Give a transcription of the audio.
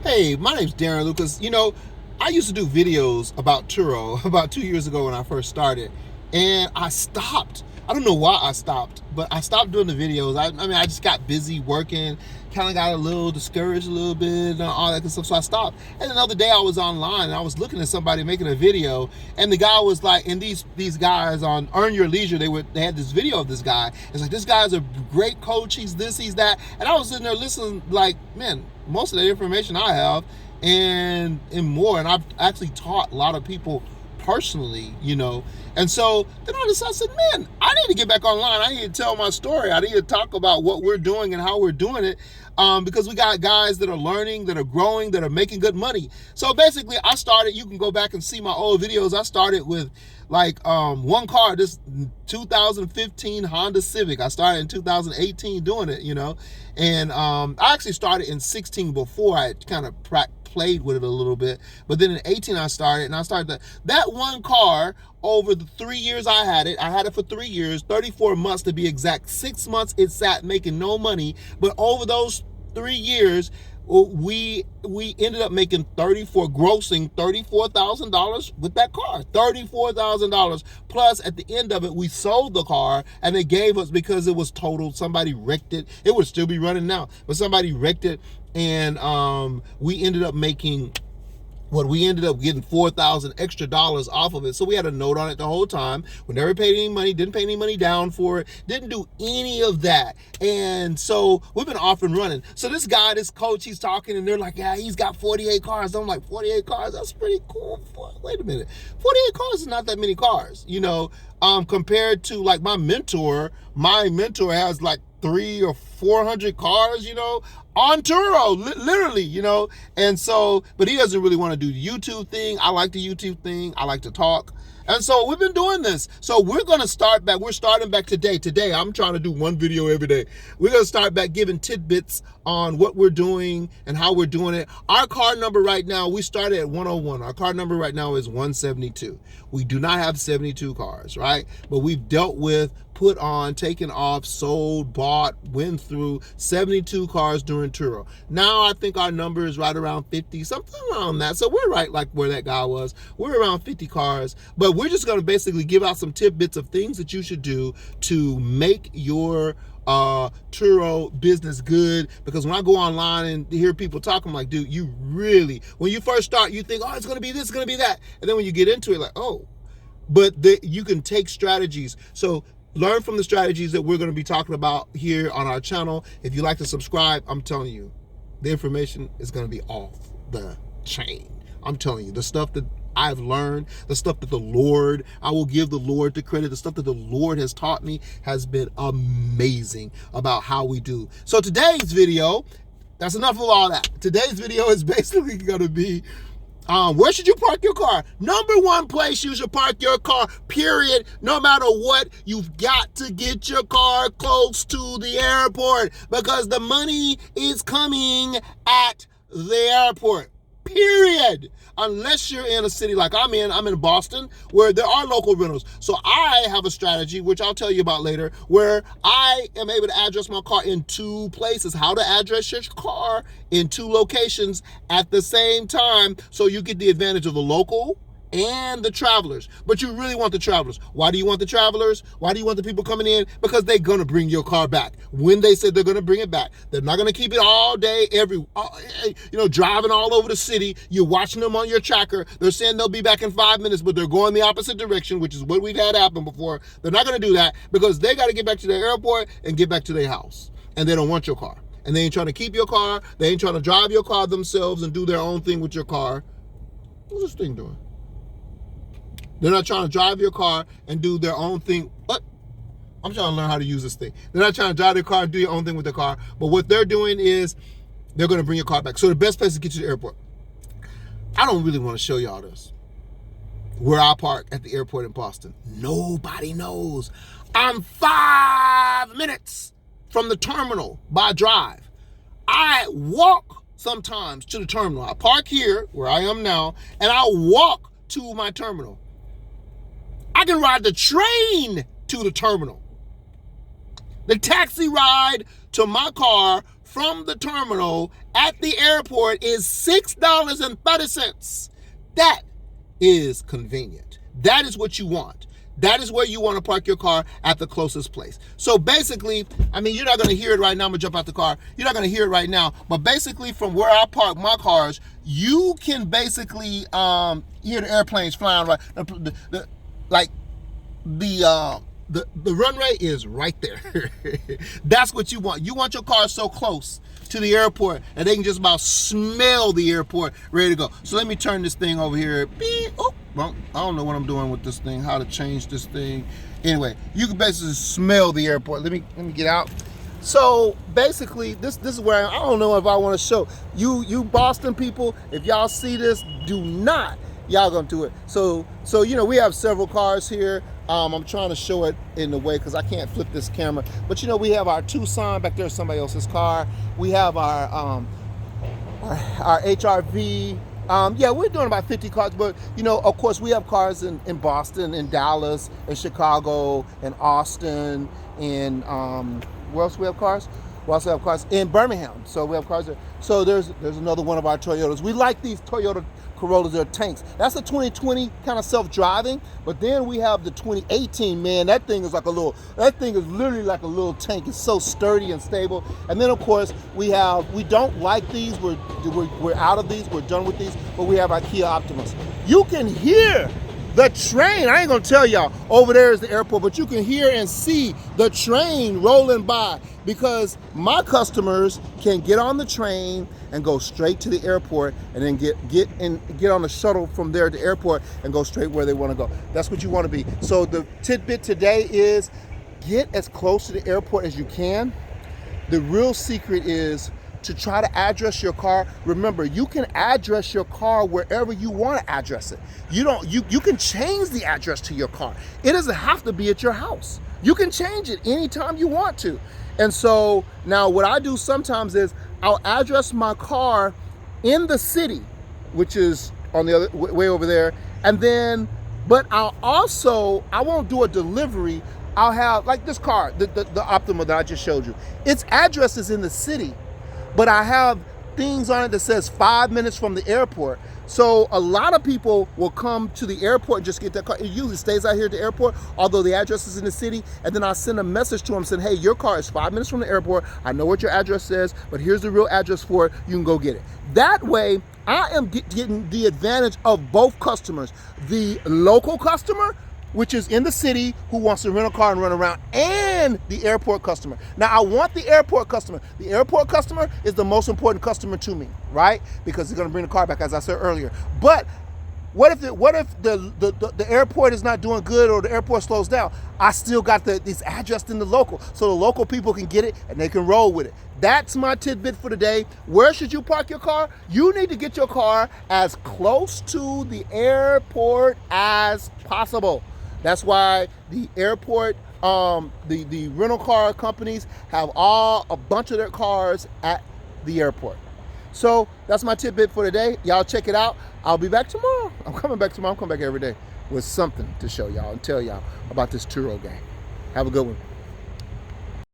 Hey, my name's Darren Lucas. I used to do videos about Turo about 2 years ago when I first started, and I stopped. I don't know why I stopped, but I stopped doing the videos. I just got busy working, kind of got a little discouraged a little bit, and all that good stuff, so I stopped. And another day I was online, and I was looking at somebody making a video, and the guy was like, and these guys on Earn Your Leisure, they had this video of this guy. It's like, this guy's a great coach, he's this, he's that. And I was sitting there listening like, man, most of the information I have and more, and I've actually taught a lot of people personally, and so then I decided, I said, man, I need to get back online. I need to tell my story. I need to talk about what we're doing and how we're doing it, because we got guys that are learning, that are growing, that are making good money. So basically I started, you can go back and see my old videos. I started with like one car, this 2015 Honda Civic. I started in 2018 doing it, and I actually started in 16 before I kind of played with it a little bit, but then in 18 I started that one car. Over the 3 years I had it for 3 years, 34 months to be exact. 6 months it sat making no money, but over those 3 years we ended up making grossing $34,000 with that car. $34,000 plus. At the end of it, we sold the car, and they gave us, because it was totaled, somebody wrecked it. It would still be running now, but somebody wrecked it, and we ended up getting $4,000 extra off of it. So we had a note on it the whole time. We never paid any money, didn't pay any money down for it, didn't do any of that. And so we've been off and running. So this guy, this coach, he's talking, and they're like, yeah, he's got 48 cars. I'm like, 48 cars? That's pretty cool. Wait a minute. 48 cars is not that many cars, compared to like my mentor has like 300 or 400 cars, on Turo, literally, and so, but he doesn't really want to do the YouTube thing. I like the YouTube thing. I like to talk. And so we've been doing this. So we're going to start back. We're starting back today. Today, I'm trying to do one video every day. We're going to start back giving tidbits on what we're doing and how we're doing it. Our car number right now, we started at 101. Our car number right now is 172. We do not have 72 cars, right? But we've dealt with, put on, taken off, sold, bought, went through 72 cars during Turo. Now I think our number is right around 50, something around that. So we're right like where that guy was. We're around 50 cars, but we're just going to basically give out some tidbits of things that you should do to make your Turo business good. Because when I go online and hear people talk, I'm like, dude, you really, when you first start, you think, oh, it's going to be this, it's going to be that. And then when you get into it, like, oh, but you can take strategies. So learn from the strategies that we're going to be talking about here on our channel. If you like to subscribe, I'm telling you, the information is going to be off the chain. I'm telling you, the stuff that I've learned, the stuff that I will give the Lord the credit, the stuff that the Lord has taught me has been amazing about how we do. So today's video, that's enough of all that. Today's video is basically going to be, where should you park your car? Number one place you should park your car, period. No matter what, you've got to get your car close to the airport, because the money is coming at the airport, period. Unless you're in a city like I'm in Boston, where there are local rentals. So I have a strategy, which I'll tell you about later, where I am able to address my car in 2 places. How to address your car in 2 locations at the same time, so you get the advantage of the local and the travelers. But you really want the travelers. Why do you want the travelers? Why do you want the people coming in? Because they're going to bring your car back. When they said they're going to bring it back, they're not going to keep it all day, driving all over the city. You're watching them on your tracker. They're saying they'll be back in 5 minutes, but they're going the opposite direction, which is what we've had happen before. They're not going to do that, because they got to get back to their airport and get back to their house. And they don't want your car. And they ain't trying to keep your car. They ain't trying to drive your car themselves and do their own thing with your car. What's this thing doing? They're not trying to drive your car and do their own thing. What? I'm trying to learn how to use this thing. They're not trying to drive their car and do your own thing with their car. But what they're doing is they're going to bring your car back. So the best place to get you to the airport. I don't really want to show y'all this. Where I park at the airport in Boston. Nobody knows. I'm 5 minutes from the terminal by drive. I walk sometimes to the terminal. I park here where I am now, and I walk to my terminal. I can ride the train to the terminal. The taxi ride to my car from the terminal at the airport is $6.30. That is convenient. That is what you want. That is where you want to park your car at the closest place. So basically, I mean, you're not going to hear it right now. I'm going to jump out the car. You're not going to hear it right now. But basically, from where I park my cars, you can basically hear the airplanes flying right. The runway is right there. That's what you want. You want your car so close to the airport and they can just about smell the airport ready to go. So let me turn this thing over here. Oh, well, I don't know what I'm doing with this thing, how to change this thing. Anyway, you can basically smell the airport. Let me get out. So basically, this is where I don't know if I want to show you Boston people. If y'all see this, do not y'all gonna do it. So you know, we have several cars here. I'm trying to show it in the way because I can't flip this camera. But you know, we have our Tucson back there, somebody else's car. We have our HRV. Yeah, we're doing about 50 cars, but you know, of course, we have cars in Boston, in Dallas, in Chicago, in Austin, in where else we have cars? We also have cars in Birmingham. So we have cars there. So there's another one of our Toyotas. We like these Toyota Corollas, they're tanks. That's the 2020 kind of self-driving, but then we have the 2018, man, that thing is literally like a little tank. It's so sturdy and stable. And then of course we don't like these, we're out of these, we're done with these, but we have our Kia Optimus. You can hear the train, I ain't gonna tell y'all, over there is the airport, but you can hear and see the train rolling by because my customers can get on the train and go straight to the airport and then get on the shuttle from there to the airport and go straight where they wanna go. That's what you wanna be. So the tidbit today is get as close to the airport as you can. The real secret is to try to address your car. Remember, you can address your car wherever you want to address it. You can change the address to your car. It doesn't have to be at your house. You can change it anytime you want to. And so now what I do sometimes is I'll address my car in the city, which is on the other way over there. And then, but I won't do a delivery. I'll have like this car, the Optima that I just showed you. Its address is in the city, but I have things on it that says 5 minutes from the airport. So a lot of people will come to the airport and just get their car. It usually stays out here at the airport, although the address is in the city. And then I send a message to them saying, hey, your car is 5 minutes from the airport. I know what your address says, but here's the real address for it. You can go get it. That way, I am getting the advantage of both customers. The local customer, which is in the city, who wants to rent a car and run around, and the airport customer. Now, I want the airport customer. The airport customer is the most important customer to me, right? Because he's gonna bring the car back, as I said earlier. But what if the airport is not doing good or the airport slows down? I still got this address in the local, so the local people can get it and they can roll with it. That's my tidbit for today. Where should you park your car? You need to get your car as close to the airport as possible. That's why the airport, the rental car companies have a bunch of their cars at the airport. So that's my tidbit for today. Y'all check it out. I'll be back tomorrow. I'm coming back tomorrow. I'm coming back every day with something to show y'all and tell y'all about this Turo game. Have a good one.